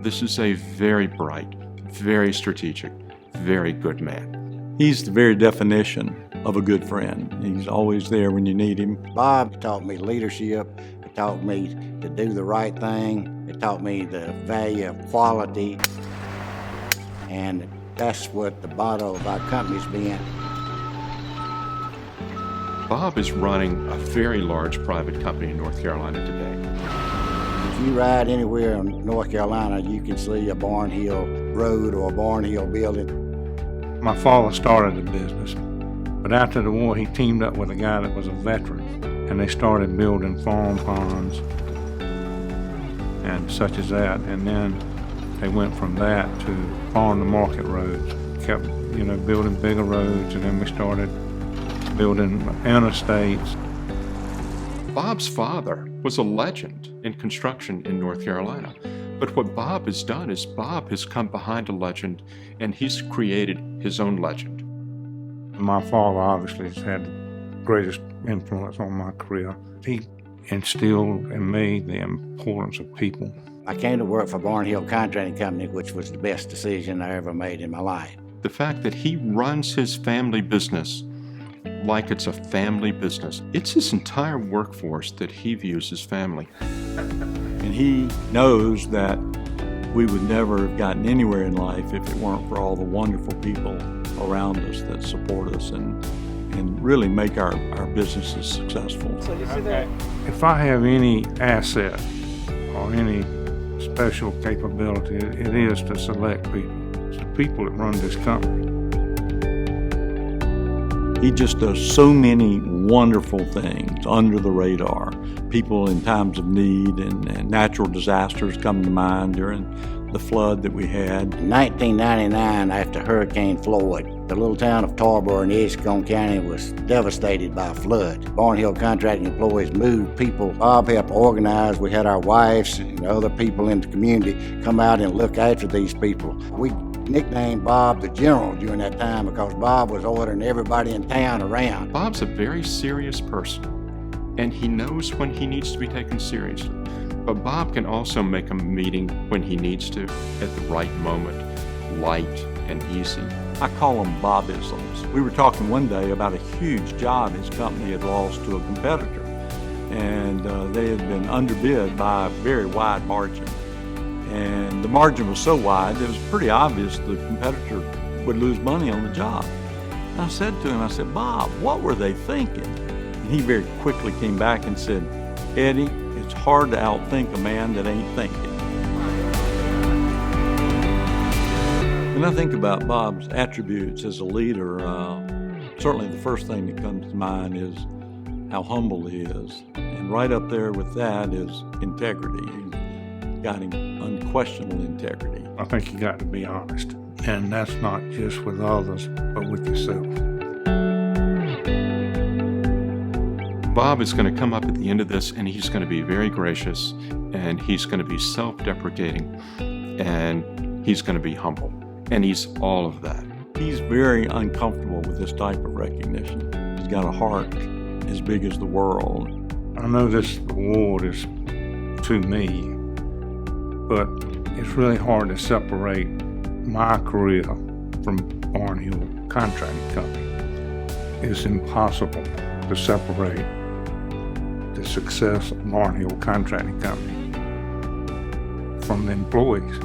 This is a very bright, very strategic, very good man. He's the very definition of a good friend. He's always there when you need him. Bob taught me leadership. He taught me to do the right thing. He taught me the value of quality. And that's what the motto of our company's been. Bob is running a very large private company in North Carolina today. If you ride anywhere in North Carolina, you can see a Barnhill Road or a Barnhill building. My father started the business, but after the war he teamed up with a guy that was a veteran, and they started building farm ponds and such as that, and then they went from that to farm to market roads, kept building bigger roads, and then we started building interstates. Bob's father was a legend in construction in North Carolina. But what Bob has done is Bob has come behind a legend and he's created his own legend. My father obviously has had the greatest influence on my career. He instilled in me the importance of people. I came to work for Barnhill Contracting Company, which was the best decision I ever made in my life. The fact that he runs his family business like it's a family business. It's his entire workforce that he views as family. And he knows that we would never have gotten anywhere in life if it weren't for all the wonderful people around us that support us and really make our businesses successful. So you see that? If I have any asset or any special capability, it is to select people. It's the people that run this company. He just does so many wonderful things under the radar. People in times of need and natural disasters come to mind during the flood that we had. In 1999, after Hurricane Floyd, the little town of Tarboro in Edgecombe County was devastated by a flood. Barnhill Contracting employees moved people. Bob helped organize. We had our wives and other people in the community come out and look after these people. We nicknamed Bob the General during that time because Bob was ordering everybody in town around. Bob's a very serious person, and he knows when he needs to be taken seriously. But Bob can also make a meeting when he needs to, at the right moment, light and easy. I call them Bobisms. We were talking one day about a huge job his company had lost to a competitor, and they had been underbid by a very wide margin. And the margin was so wide that it was pretty obvious the competitor would lose money on the job. And I said to him, Bob, what were they thinking? And he very quickly came back and said, Eddie, it's hard to outthink a man that ain't thinking. When I think about Bob's attributes as a leader, certainly the first thing that comes to mind is how humble he is. And right up there with that is integrity. He's got unquestionable integrity. I think you got to be honest, and that's not just with others, but with yourself. Bob is going to come up at the end of this and he's going to be very gracious and he's going to be self-deprecating and he's going to be humble. And he's all of that. He's very uncomfortable with this type of recognition. He's got a heart as big as the world. I know this award is to me, but it's really hard to separate my career from Barnhill Contracting Company. It's impossible to separate the success of Barnhill Contracting Company from the employees.